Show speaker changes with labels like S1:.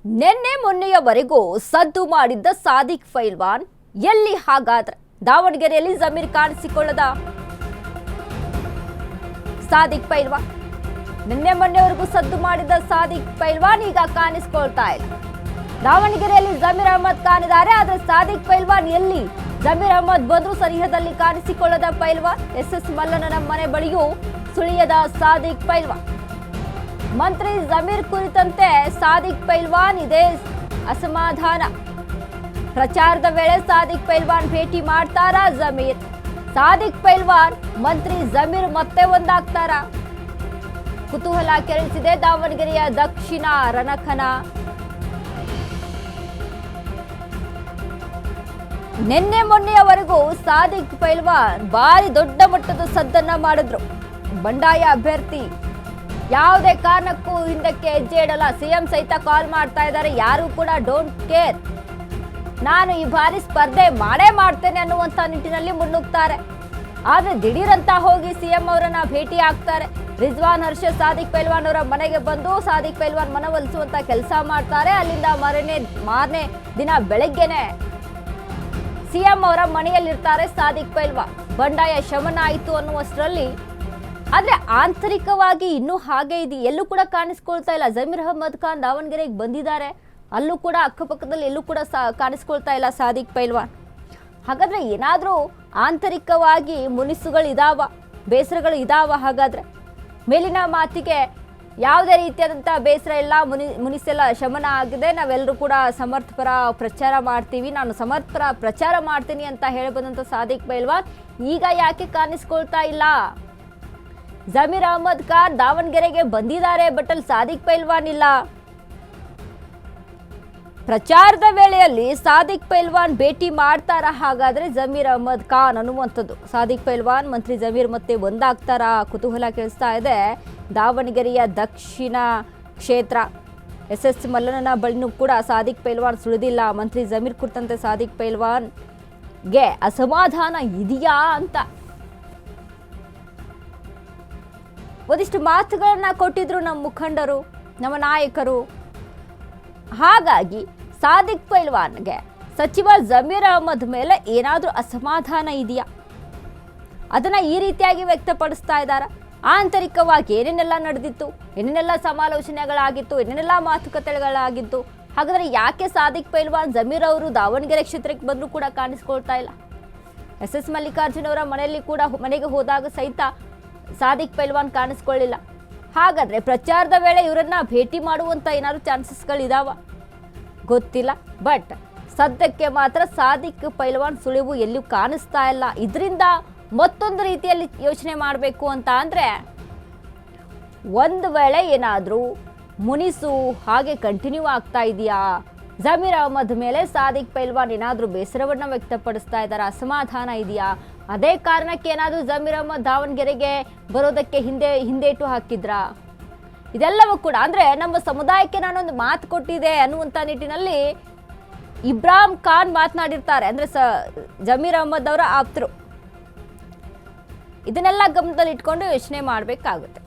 S1: ನಿನ್ನೆ ಮೊನ್ನೆಯವರೆಗೂ ಸದ್ದು ಮಾಡಿದ್ದ ಸಾದಿಕ್ ಪೈಲ್ವಾನ್ ಎಲ್ಲಿ ಹಾಗಾದ್ರೆ? ದಾವಣಗೆರೆಯಲ್ಲಿ ಜಮೀರ್ ಕಾಣಿಸಿಕೊಳ್ಳದ ಸಾದಿಕ್ ಪೈಲ್ವಾನ್ ನಿನ್ನೆ ಮೊನ್ನೆವರೆಗೂ ಸದ್ದು ಮಾಡಿದ್ದ ಸಾದಿಕ್ ಪೈಲ್ವಾನ್ ಈಗ ಕಾಣಿಸಿಕೊಳ್ತಾ ಇಲ್ಲ. ದಾವಣಗೆರೆಯಲ್ಲಿ ಜಮೀರ್ ಅಹಮದ್ ಖಾನ್ ಇದ್ದಾರೆ, ಆದ್ರೆ ಸಾದಿಕ್ ಪೈಲ್ವಾನ್ ಎಲ್ಲಿ? ಜಮೀರ್ ಅಹಮದ್ ಬಂದ್ರು ಸನಿಹದಲ್ಲಿ ಕಾಣಿಸಿಕೊಳ್ಳದ ಪೈಲ್ವಾನ್. ಎಸ್ ಮಲ್ಲನನ ಮನೆ ಬಳಿಯೂ ಸುಳಿಯದ ಸಾದಿಕ್ ಪೈಲ್ವಾನ್. ಮಂತ್ರಿ ಜಮೀರ್ ಕುರಿತಂತೆ ಸಾದಿಕ್ ಪೈಲ್ವಾನ್ ಇದೇ ಅಸಮಾಧಾನ. ಪ್ರಚಾರದ ವೇಳೆ ಸಾದಿಕ್ ಪೈಲ್ವಾನ್ ಭೇಟಿ ಮಾಡ್ತಾರಾ ಜಮೀರ್? ಸಾದಿಕ್ ಪೈಲ್ವಾನ್ ಮಂತ್ರಿ ಜಮೀರ್ ಮತ್ತೆ ಒಂದಾಗ್ತಾರ? ಕುತೂಹಲ ಕೆರಳಿಸಿದೆ ದಾವಣಗೆರೆಯ ದಕ್ಷಿಣ ರಣಖನ. ನಿನ್ನೆ ಮೊನ್ನೆಯವರೆಗೂ ಸಾದಿಕ್ ಪೈಲ್ವಾನ್ ಭಾರಿ ದೊಡ್ಡ ಮಟ್ಟದ ಸದ್ದನ್ನ ಮಾಡಿದ್ರು. ಬಂಡಾಯ ಅಭ್ಯರ್ಥಿ ಯಾವುದೇ ಕಾರಣಕ್ಕೂ ಹಿಂದಕ್ಕೆ ಹೆಜ್ಜೆ ಇಡಲ್ಲ. ಸಿಎಂ ಸಹಿತ ಕಾಲ್ ಮಾಡ್ತಾ ಇದ್ದಾರೆ, ಯಾರು ಕೂಡ ಡೋಂಟ್ ಕೇರ್, ನಾನು ಈ ಬಾರಿ ಸ್ಪರ್ಧೆ ಮಾಡೇ ಮಾಡ್ತೇನೆ ಅನ್ನುವಂತ ನಿಟ್ಟಿನಲ್ಲಿ ಮುನ್ನುಗ್ತಾರೆ. ಆದ್ರೆ ದಿಢೀರಂತ ಹೋಗಿ ಸಿಎಂ ಅವರನ್ನ ಭೇಟಿ ಆಗ್ತಾರೆ. ರಿಜ್ವಾನ್ ಹರ್ಷದ್ ಸಾದಿಕ್ ಪೈಲ್ವಾನ್ ಅವರ ಮನೆಗೆ ಬಂದು ಸಾದಿಕ್ ಪೈಲ್ವಾನ್ ಮನವೊಲಿಸುವಂತ ಕೆಲಸ ಮಾಡ್ತಾರೆ. ಅಲ್ಲಿಂದ ಮಾರನೇ ದಿನ ಬೆಳಗ್ಗೆನೆ ಸಿಎಂ ಅವರ ಮನೆಯಲ್ಲಿರ್ತಾರೆ ಸಾದಿಕ್ ಪೈಲ್ವಾನ್. ಬಂಡಾಯ ಶಮನ ಆಯಿತು ಅನ್ನುವಷ್ಟರಲ್ಲಿ, ಆದ್ರೆ ಆಂತರಿಕವಾಗಿ ಇನ್ನೂ ಹಾಗೆ ಇದೆ, ಎಲ್ಲೂ ಕೂಡ ಕಾಣಿಸ್ಕೊಳ್ತಾ ಇಲ್ಲ. ಜಮೀರ್ ಅಹಮದ್ ಖಾನ್ ದಾವಣಗೆರೆಗೆ ಬಂದಿದ್ದಾರೆ, ಅಲ್ಲೂ ಕೂಡ ಅಕ್ಕಪಕ್ಕದಲ್ಲಿ ಎಲ್ಲೂ ಕೂಡ ಕಾಣಿಸ್ಕೊಳ್ತಾ ಇಲ್ಲ ಸಾದಿಕ್ ಪೈಲ್ವಾನ್. ಹಾಗಾದ್ರೆ ಏನಾದ್ರೂ ಆಂತರಿಕವಾಗಿ ಮುನಿಸುಗಳಿದಾವ, ಬೇಸರಗಳು ಇದಾವ? ಹಾಗಾದ್ರೆ ಮೇಲಿನ ಮಾತಿಗೆ ಯಾವುದೇ ರೀತಿಯಾದಂಥ ಬೇಸರ ಇಲ್ಲ, ಮುನಿಸೆಲ್ಲ ಶಮನ ಆಗಿದೆ, ನಾವೆಲ್ಲರೂ ಕೂಡ ಸಮರ್ಥಪರ ಪ್ರಚಾರ ಮಾಡ್ತೀವಿ, ನಾನು ಸಮರ್ಥಪರ ಪ್ರಚಾರ ಮಾಡ್ತೀನಿ ಅಂತ ಹೇಳಿ ಬಂದಂಥ ಸಾದಿಕ್ ಪೈಲ್ವಾನ್ ಈಗ ಯಾಕೆ ಕಾಣಿಸ್ಕೊಳ್ತಾ ಇಲ್ಲ? ಜಮೀರ್ ಅಹಮದ್ ಖಾನ್ ದಾವಣಗೆರೆಗೆ ಬಂದಿದ್ದಾರೆ, ಬಟ್ ಅಲ್ಲಿ ಸಾದಿಕ್ ಪೈಲ್ವಾನ್ ಇಲ್ಲ. ಪ್ರಚಾರದ ವೇಳೆಯಲ್ಲಿ ಸಾದಿಕ್ ಪೈಲ್ವಾನ್ ಭೇಟಿ ಮಾಡ್ತಾರ ಹಾಗಾದ್ರೆ ಜಮೀರ್ ಅಹಮದ್ ಖಾನ್ ಅನ್ನುವಂಥದ್ದು? ಸಾದಿಕ್ ಪೈಲ್ವಾನ್ ಮಂತ್ರಿ ಜಮೀರ್ ಮತ್ತೆ ಒಂದಾಗ್ತಾರ? ಕುತೂಹಲ ಕೇಳಿಸ್ತಾ ಇದೆ ದಾವಣಗೆರೆಯ ದಕ್ಷಿಣ ಕ್ಷೇತ್ರ. ಎಸ್ ಮಲ್ಲನನ ಬಳಿನೂ ಕೂಡ ಸಾದಿಕ್ ಪೈಲ್ವಾನ್ ಸುಳಿದಿಲ್ಲ. ಮಂತ್ರಿ ಜಮೀರ್ ಕುರಿತಂತೆ ಸಾದಿಕ್ ಪೈಲ್ವಾನ್ಗೆ ಅಸಮಾಧಾನ ಇದೆಯಾ ಅಂತ ಒಂದಿಷ್ಟು ಮಾತುಗಳನ್ನ ಕೊಟ್ಟಿದ್ರು ನಮ್ಮ ಮುಖಂಡರು, ನಮ್ಮ ನಾಯಕರು. ಹಾಗಾಗಿ ಸಾದಿಕ್ ಪೈಲ್ವಾನ್ಗೆ ಸಚಿವ ಜಮೀರ್ ಅಹಮದ್ ಮೇಲೆ ಏನಾದರೂ ಅಸಮಾಧಾನ ಇದೆಯಾ? ಅದನ್ನ ಈ ರೀತಿಯಾಗಿ ವ್ಯಕ್ತಪಡಿಸ್ತಾ ಇದ್ದಾರ. ಆಂತರಿಕವಾಗಿ ಏನೇನೆಲ್ಲ ನಡೆದಿತ್ತು, ಏನೇನೆಲ್ಲ ಸಮಾಲೋಚನೆಗಳಾಗಿತ್ತು, ಏನೇನೆಲ್ಲ ಮಾತುಕತೆಗಳಾಗಿತ್ತು. ಹಾಗಾದ್ರೆ ಯಾಕೆ ಸಾದಿಕ್ ಪೈಲ್ವಾನ್ ಜಮೀರ್ ಅವರು ದಾವಣಗೆರೆ ಕ್ಷೇತ್ರಕ್ಕೆ ಬಂದರೂ ಕೂಡ ಕಾಣಿಸ್ಕೊಳ್ತಾ ಇಲ್ಲ? ಎಸ್ ಮಲ್ಲಿಕಾರ್ಜುನ್ ಅವರ ಮನೆಗೆ ಹೋದಾಗ ಸಹಿತ ಸಾದಿಕ್ ಪೈಲ್ವಾನ್ ಕಾಣಿಸ್ಕೊಳ್ಳಿಲ್ಲ. ಹಾಗಾದ್ರೆ ಪ್ರಚಾರದ ವೇಳೆ ಇವರನ್ನ ಭೇಟಿ ಮಾಡುವಂತ ಏನಾದ್ರು ಚಾನ್ಸಸ್ಗಳಿದಾವ? ಗೊತ್ತಿಲ್ಲ. ಬಟ್ ಸದ್ಯಕ್ಕೆ ಮಾತ್ರ ಸಾದಿಕ್ ಪೈಲ್ವಾನ್ ಸುಳಿವು ಎಲ್ಲಿಯೂ ಕಾಣಿಸ್ತಾ ಇಲ್ಲ. ಇದರಿಂದ ಮತ್ತೊಂದು ರೀತಿಯಲ್ಲಿ ಯೋಚನೆ ಮಾಡಬೇಕು ಅಂತ ಅಂದ್ರೆ, ಒಂದು ವೇಳೆ ಏನಾದರೂ ಮುನಿಸು ಹಾಗೆ ಕಂಟಿನ್ಯೂ ಆಗ್ತಾ ಇದೆಯಾ? ಜಮೀರ್ ಅಹಮದ್ ಮೇಲೆ ಸಾದಿಕ್ ಪೈಲ್ವಾನ್ ಏನಾದರೂ ಬೇಸರವನ್ನ ವ್ಯಕ್ತಪಡಿಸ್ತಾ ಇದ್ದಾರೆ, ಅಸಮಾಧಾನ ಇದೆಯಾ? ಅದೇ ಕಾರಣಕ್ಕೆ ಏನಾದರೂ ಜಮೀರ್ ಅಹಮದ್ ದಾವಣಗೆರೆಗೆ ಬರೋದಕ್ಕೆ ಹಿಂದೇಟು ಹಾಕಿದ್ರಾ? ಇದೆಲ್ಲವೂ ಕೂಡ ಅಂದ್ರೆ ನಮ್ಮ ಸಮುದಾಯಕ್ಕೆ ನಾನೊಂದು ಮಾತು ಕೊಟ್ಟಿದೆ ಅನ್ನುವಂಥ ನಿಟ್ಟಿನಲ್ಲಿ ಇಬ್ರಾಹಿಂ ಖಾನ್ ಮಾತನಾಡಿರ್ತಾರೆ, ಅಂದ್ರೆ ಜಮೀರ್ ಅಹಮದ್ ಅವರ ಆಪ್ತರು. ಇದನ್ನೆಲ್ಲ ಗಮನದಲ್ಲಿ ಇಟ್ಕೊಂಡು ಯೋಚನೆ ಮಾಡಬೇಕಾಗುತ್ತೆ.